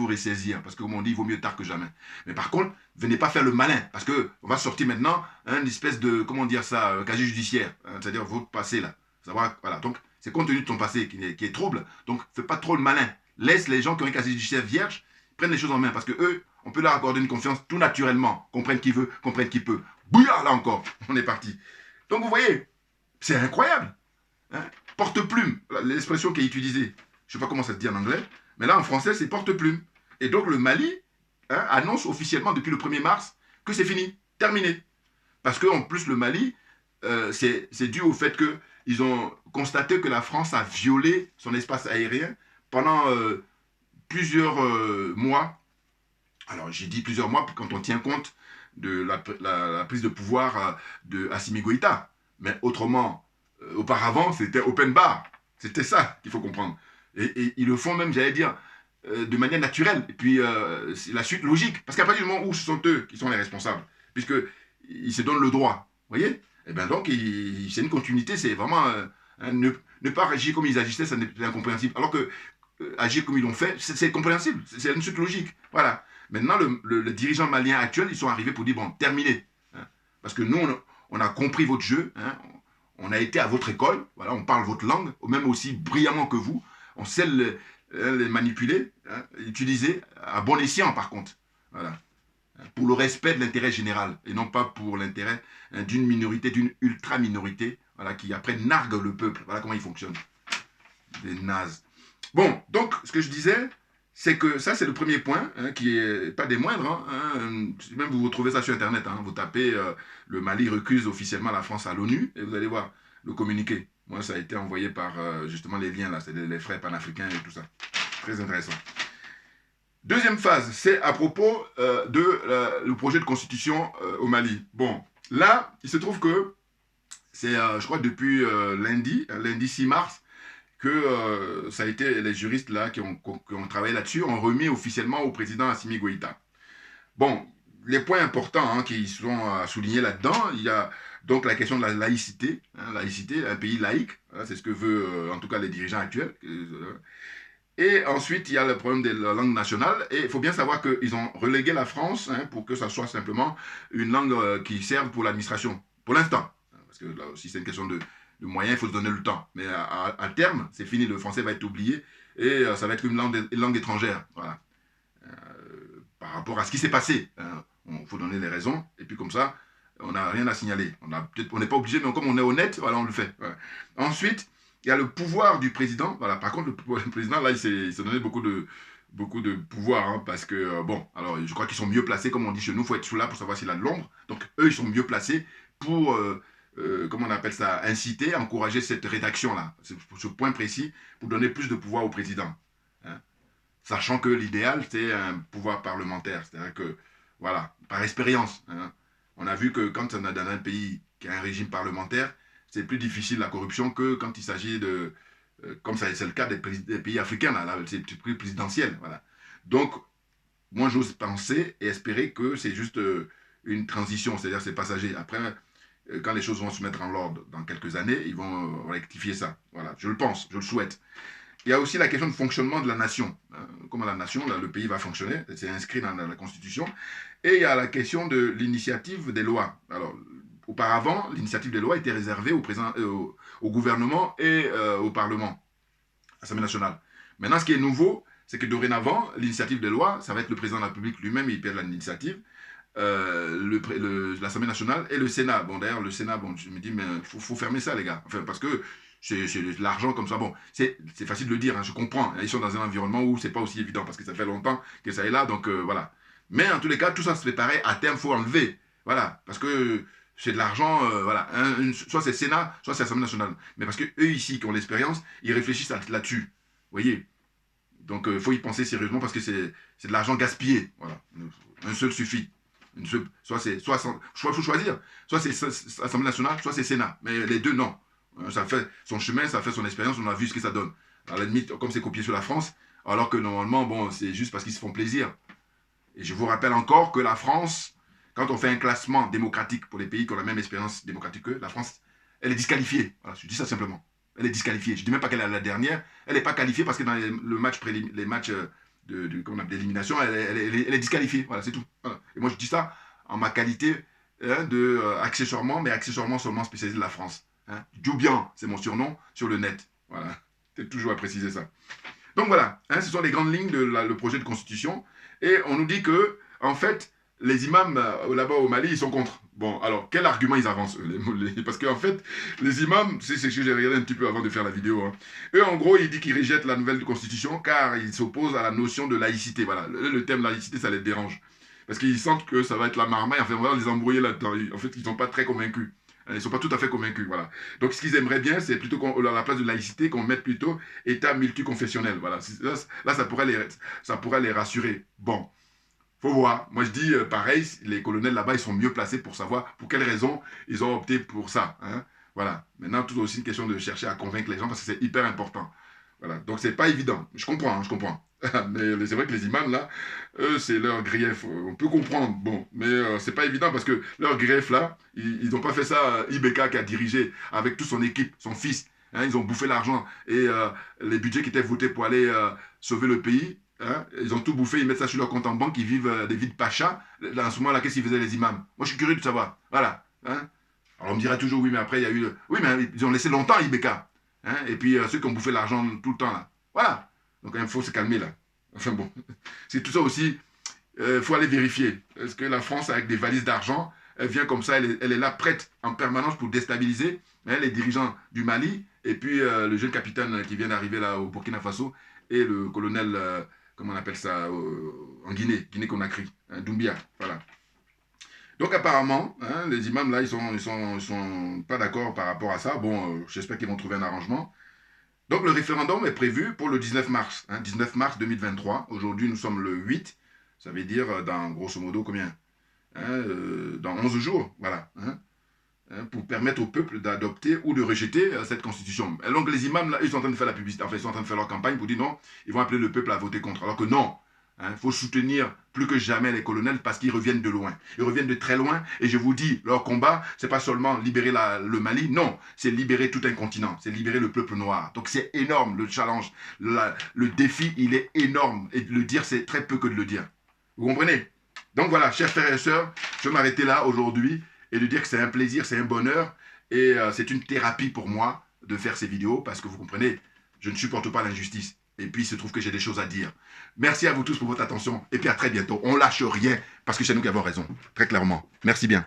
ressaisir, parce que comme on dit, il vaut mieux tard que jamais. Mais par contre, venez pas faire le malin, parce qu'on va sortir maintenant une espèce de, comment dire ça, casier judiciaire, hein, c'est-à-dire votre passé là. Savoir, voilà, donc c'est compte tenu de ton passé qui est trouble, donc fais pas trop le malin. Laisse les gens qui ont un casier judiciaire vierge, prennent les choses en main, parce que eux, on peut leur accorder une confiance tout naturellement, comprennent qui veut, comprennent qui peut. Bouillard là encore, on est parti. Donc vous voyez, c'est incroyable. Hein, porte-plume, l'expression qui est utilisée. Je ne sais pas comment ça se dit en anglais, mais là en français c'est porte-plume. Et donc le Mali annonce officiellement depuis le 1er mars que c'est fini, terminé. Parce qu'en plus le Mali, c'est dû au fait qu'ils ont constaté que la France a violé son espace aérien pendant plusieurs mois. Alors j'ai dit plusieurs mois quand on tient compte de la prise de pouvoir de Assimi Goïta. Mais autrement, auparavant c'était open bar. C'était ça qu'il faut comprendre. Et ils le font même, j'allais dire, de manière naturelle. Et puis, c'est la suite logique. Parce qu'à partir du moment où ce sont eux qui sont les responsables, puisqu'ils se donnent le droit, vous voyez? Et bien donc, c'est une continuité, c'est vraiment... ne pas agir comme ils agissaient, ça n'est incompréhensible. Alors que agir comme ils l'ont fait, c'est compréhensible, c'est une suite logique. Voilà. Maintenant, le dirigeant malien actuel, ils sont arrivés pour dire, bon, terminé. Hein, parce que nous, on a compris votre jeu, hein, on a été à votre école, voilà, on parle votre langue, même aussi brillamment que vous. On sait les manipuler, hein, utiliser à bon escient par contre. Voilà. Pour le respect de l'intérêt général et non pas pour l'intérêt d'une minorité, d'une ultra-minorité, voilà, qui après nargue le peuple. Voilà comment il fonctionne. Des nazes. Bon, donc ce que je disais, c'est que ça c'est le premier point, hein, qui est pas des moindres. Hein, même vous retrouvez ça sur internet, hein, vous tapez le Mali recuse officiellement la France à l'ONU et vous allez voir le communiqué. Moi, ça a été envoyé par justement les liens là, c'est les frères panafricains et tout ça. Très intéressant. Deuxième phase, c'est à propos le projet de constitution au Mali. Bon, là, il se trouve que c'est, je crois, depuis lundi 6 mars, que ça a été les juristes là qui ont travaillé là-dessus, ont remis officiellement au président Assimi Goïta. Bon, les points importants qui sont soulignés là-dedans, il y a donc la question de la laïcité, laïcité, un pays laïque, c'est ce que veut en tout cas les dirigeants actuels. Et ensuite, il y a le problème de la langue nationale. Et il faut bien savoir qu'ils ont relégué la France pour que ça soit simplement une langue qui serve pour l'administration, pour l'instant. Parce que là aussi, c'est une question de moyens, il faut se donner le temps. Mais à terme, c'est fini, le français va être oublié et ça va être une langue étrangère. Voilà. Par rapport à ce qui s'est passé. Il faut donner les raisons. Et puis comme ça, on n'a rien à signaler. On n'est pas obligé, mais comme on est honnête, voilà, on le fait. Voilà. Ensuite, il y a le pouvoir du président. Voilà, par contre, le président, là, il s'est donné beaucoup de pouvoir, parce que, bon, alors, je crois qu'ils sont mieux placés, comme on dit chez nous, il faut être sous là pour savoir s'il a de l'ombre. Donc, eux, ils sont mieux placés pour, comment on appelle ça, inciter, encourager cette rédaction-là, ce point précis, pour donner plus de pouvoir au président. Hein. Sachant que l'idéal, c'est un pouvoir parlementaire. C'est-à-dire que, voilà, par expérience, on a vu que quand on est dans un pays qui a un régime parlementaire, c'est plus difficile la corruption que quand il s'agit de, comme c'est le cas des pays africains, là c'est plus présidentiel. Voilà. Donc, moi, j'ose penser et espérer que c'est juste une transition, c'est-à-dire c'est passager. Après, quand les choses vont se mettre en ordre dans quelques années, ils vont rectifier ça. Voilà, je le pense, je le souhaite. Il y a aussi la question de fonctionnement de la nation. Comment la nation, là, le pays va fonctionner, c'est inscrit dans la Constitution. Et il y a la question de l'initiative des lois. Alors, auparavant, l'initiative des lois était réservée au gouvernement et au Parlement, à l'Assemblée nationale. Maintenant, ce qui est nouveau, c'est que dorénavant, l'initiative des lois, ça va être le président de la République lui-même, il perd l'initiative, l'Assemblée nationale et le Sénat. Bon, d'ailleurs, le Sénat, bon, je me dis, mais il faut fermer ça, les gars. Enfin, parce que c'est de l'argent comme ça. Bon, c'est facile de le dire, je comprends. Ils sont dans un environnement où c'est pas aussi évident parce que ça fait longtemps que ça est là, donc voilà. Mais en tous les cas, tout ça se fait pareil. À terme, il faut enlever. Voilà, parce que c'est de l'argent, voilà. Soit c'est Sénat, soit c'est Assemblée nationale. Mais parce que eux ici, qui ont l'expérience, ils réfléchissent là-dessus. Vous voyez. Donc, il faut y penser sérieusement parce que c'est de l'argent gaspillé. Voilà. Un seul suffit. Faut choisir. Soit c'est Assemblée nationale, soit c'est Sénat. Mais les deux, non. Ça fait son chemin, ça fait son expérience, on a vu ce que ça donne. À la limite, comme c'est copié sur la France, alors que normalement, bon, c'est juste parce qu'ils se font plaisir. Et je vous rappelle encore que la France, quand on fait un classement démocratique pour les pays qui ont la même expérience démocratique qu'eux, la France, elle est disqualifiée. Voilà, je dis ça simplement. Elle est disqualifiée. Je ne dis même pas qu'elle est la dernière. Elle n'est pas qualifiée parce que dans les matchs d'élimination, elle est disqualifiée. Voilà, c'est tout. Voilà. Et moi, je dis ça en ma qualité accessoirement seulement spécialisé de la France. Djoubian, c'est mon surnom sur le net. Voilà, c'est toujours à préciser ça. Donc voilà, ce sont les grandes lignes de le projet de constitution. Et on nous dit que, en fait, les imams là-bas au Mali, ils sont contre. Bon, alors, quel argument ils avancent parce qu'en fait, les imams, c'est ce que j'ai regardé un petit peu avant de faire la vidéo. Eux, en gros, ils disent qu'ils rejettent la nouvelle constitution car ils s'opposent à la notion de laïcité. Voilà, le thème laïcité, ça les dérange. Parce qu'ils sentent que ça va être la marmaille. Enfin, on va les embrouiller là-dedans. En fait, ils ne sont pas très convaincus. Ils ne sont pas tout à fait convaincus, voilà. Donc, ce qu'ils aimeraient bien, c'est plutôt à la place de laïcité, qu'on mette plutôt État multiconfessionnel, voilà. Là, ça pourrait les rassurer. Bon, faut voir. Moi, je dis, pareil, les colonels là-bas, ils sont mieux placés pour savoir pour quelles raisons ils ont opté pour ça. Voilà. Maintenant, tout aussi une question de chercher à convaincre les gens parce que c'est hyper important. Voilà. Donc, c'est pas évident. Je comprends, je comprends. Mais c'est vrai que les imams, là, eux, c'est leur grief. On peut comprendre, bon, mais c'est pas évident parce que leur grief, là, ils n'ont pas fait ça. Ibeka qui a dirigé avec toute son équipe, son fils. Ils ont bouffé l'argent et les budgets qui étaient votés pour aller sauver le pays. Ils ont tout bouffé, ils mettent ça sur leur compte en banque, ils vivent des vies de pacha. Dans ce moment-là, qu'est-ce qu'ils faisaient les imams? Moi, je suis curieux de savoir. Voilà. Alors, on me dirait toujours, oui, mais après, il y a eu. Oui, mais ils ont laissé longtemps Ibeka. Et puis, ceux qui ont bouffé l'argent tout le temps, là. Voilà. Donc, il faut se calmer, là. Enfin, bon. C'est tout ça aussi. Il faut aller vérifier. Est-ce que la France, avec des valises d'argent, elle vient comme ça, elle est là prête en permanence pour déstabiliser les dirigeants du Mali et puis le jeune capitaine qui vient d'arriver là au Burkina Faso et le colonel, comment on appelle ça, en Guinée-Conakry, Doumbia. Voilà. Donc apparemment, les imams là, ils sont pas d'accord par rapport à ça. Bon, j'espère qu'ils vont trouver un arrangement. Donc le référendum est prévu pour le 19 mars, 19 mars 2023. Aujourd'hui, nous sommes le 8. Ça veut dire dans, grosso modo, combien dans 11 jours, voilà. Pour permettre au peuple d'adopter ou de rejeter cette constitution. Et donc les imams, là, ils sont en train de faire la publicité, enfin, ils sont en train de faire leur campagne pour dire non, ils vont appeler le peuple à voter contre. Alors que non, il faut soutenir plus que jamais les colonels parce qu'ils reviennent de loin. Ils reviennent de très loin et je vous dis, leur combat, c'est pas seulement libérer le Mali, non, c'est libérer tout un continent, c'est libérer le peuple noir. Donc c'est énorme le challenge, le défi, il est énorme et de le dire, c'est très peu que de le dire. Vous comprenez? Donc voilà, chers frères et sœurs, je vais m'arrêter là aujourd'hui et de dire que c'est un plaisir, c'est un bonheur et c'est une thérapie pour moi de faire ces vidéos parce que vous comprenez, je ne supporte pas l'injustice. Et puis, il se trouve que j'ai des choses à dire. Merci à vous tous pour votre attention et puis à très bientôt. On lâche rien parce que c'est nous qui avons raison, très clairement. Merci bien.